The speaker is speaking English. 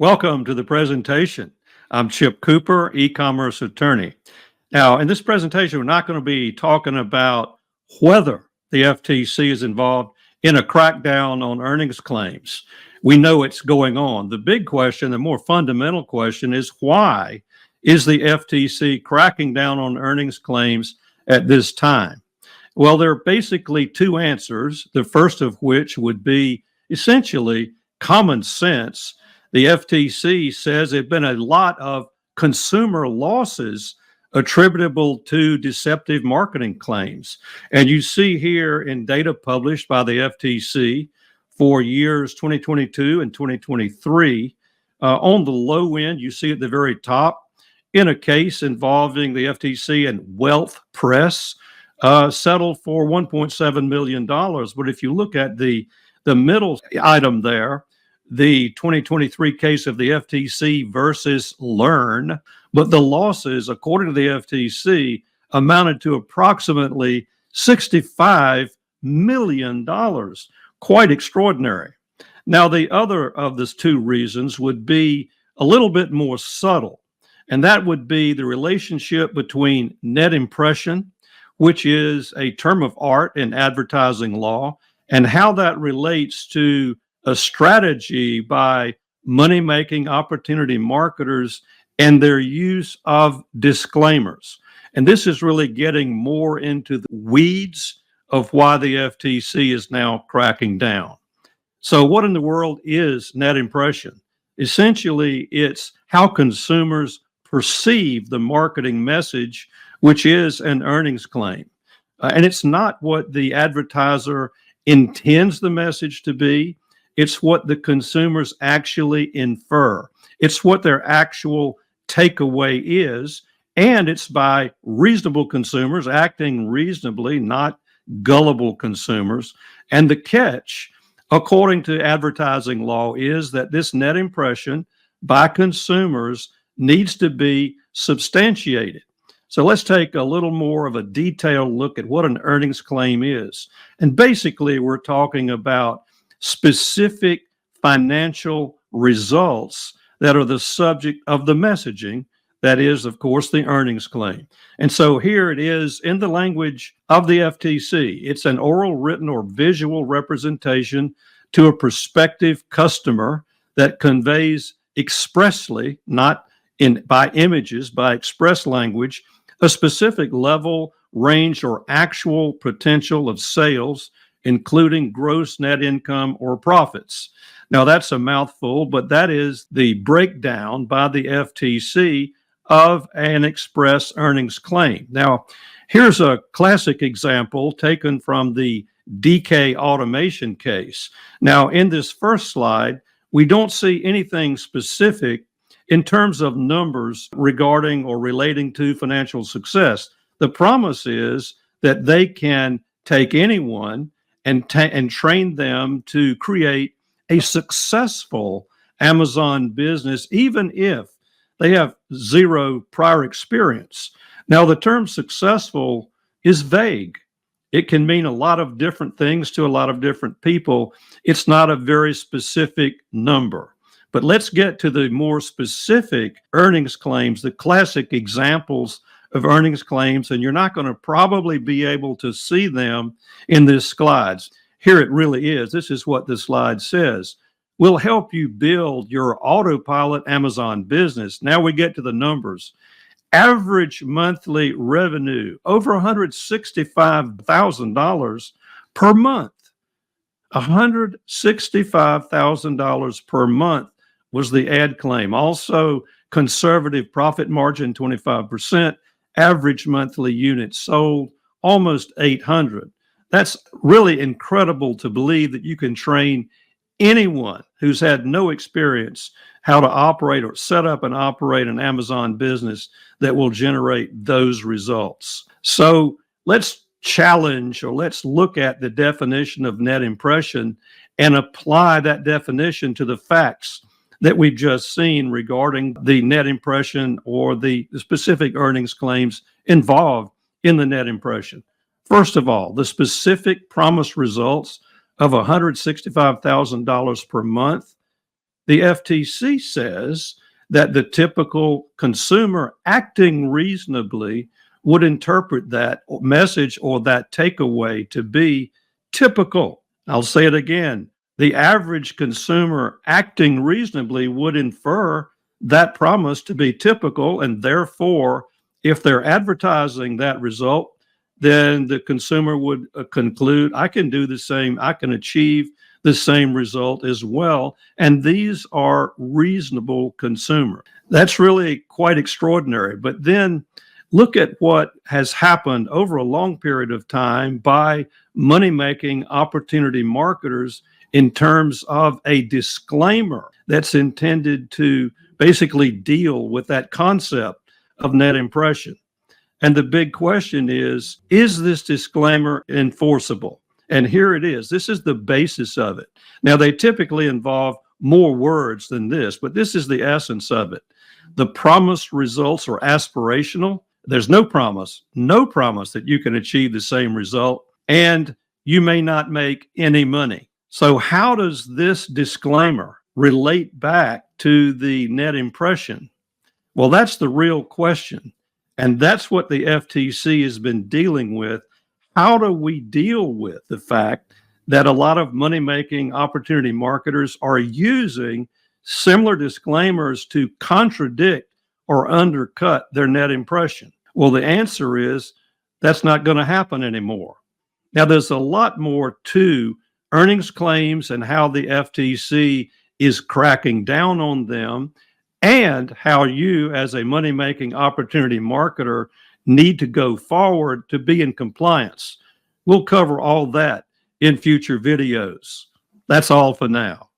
Welcome to the presentation. I'm Chip Cooper, e-commerce attorney. Now, in this presentation, we're not going to be talking about whether the FTC is involved in a crackdown on earnings claims. We know it's going on. The big question, the more fundamental question is why is the FTC cracking down on earnings claims at this time? Well, there are basically two answers, the first of which would be essentially common sense. The FTC says there have been a lot of consumer losses attributable to deceptive marketing claims. And you see here in data published by the FTC for years 2022 and 2023, on the low end, you see at the very top, in a case involving the FTC and Wealth Press, settled for $1.7 million. But if you look at the middle item there, the 2023 case of the FTC versus Learn, but the losses, according to the FTC, amounted to approximately $65 million. Quite extraordinary. Now, the other of these two reasons would be a little bit more subtle, and that would be the relationship between net impression, which is a term of art in advertising law, and how that relates to a strategy by money-making opportunity marketers and their use of disclaimers. And this is really getting more into the weeds of why the FTC is now cracking down. So what in the world is net impression? Essentially, it's how consumers perceive the marketing message, which is an earnings claim. And it's not what the advertiser intends the message to be. It's what the consumers actually infer. It's what their actual takeaway is. And it's by reasonable consumers acting reasonably, not gullible consumers. And the catch, according to advertising law, is that this net impression by consumers needs to be substantiated. So let's take a little more of a detailed look at what an earnings claim is. And basically, we're talking about specific financial results that are the subject of the messaging. That is, of course, the earnings claim. And so here it is in the language of the FTC. It's an oral, written, or visual representation to a prospective customer that conveys expressly, not by images, by express language, a specific level, range, or actual potential of sales, including gross net income or profits. Now, that's a mouthful, but that is the breakdown by the FTC of an express earnings claim. Now, here's a classic example taken from the DK Automation case. Now, in this first slide, we don't see anything specific in terms of numbers regarding or relating to financial success. The promise is that they can take anyone and train them to create a successful Amazon business, even if they have zero prior experience. Now, the term successful is vague. It can mean a lot of different things to a lot of different people. It's not a very specific number. But let's get to the more specific earnings claims, the classic examples of earnings claims, and you're not going to probably be able to see them in these slides. Here it really is. This is what the slide says. We'll help you build your autopilot Amazon business. Now we get to the numbers. Average monthly revenue, over $165,000 per month. $165,000 per month was the ad claim. Also, conservative profit margin, 25%, average monthly units sold, almost 800. That's really incredible to believe that you can train anyone who's had no experience how to operate or set up and operate an Amazon business that will generate those results. So let's challenge, or let's look at the definition of net impression and apply that definition to the facts that we've just seen regarding the net impression or the specific earnings claims involved in the net impression. First of all, the specific promised results of $165,000 per month, The FTC says that the typical consumer acting reasonably would interpret that message or that takeaway to be typical. I'll say it again. The average consumer acting reasonably would infer that promise to be typical, and therefore, if they're advertising that result, then the consumer would conclude, I can do the same, I can achieve the same result as well. And these are reasonable consumers. That's really quite extraordinary. But then look at what has happened over a long period of time by money-making opportunity marketers in terms of a disclaimer that's intended to basically deal with that concept of net impression. And the big question is this disclaimer enforceable? And here it is. This is the basis of it. Now, they typically involve more words than this, but this is the essence of it. The promised results are aspirational. There's no promise that you can achieve the same result, and you may not make any money. So how does this disclaimer relate back to the net impression? Well, that's the real question. And that's what the FTC has been dealing with. How do we deal with the fact that a lot of money-making opportunity marketers are using similar disclaimers to contradict or undercut their net impression? Well, the answer is that's not going to happen anymore. Now, there's a lot more to earnings claims and how the FTC is cracking down on them, and how you, as a money-making opportunity marketer, need to go forward to be in compliance. We'll cover all that in future videos. That's all for now.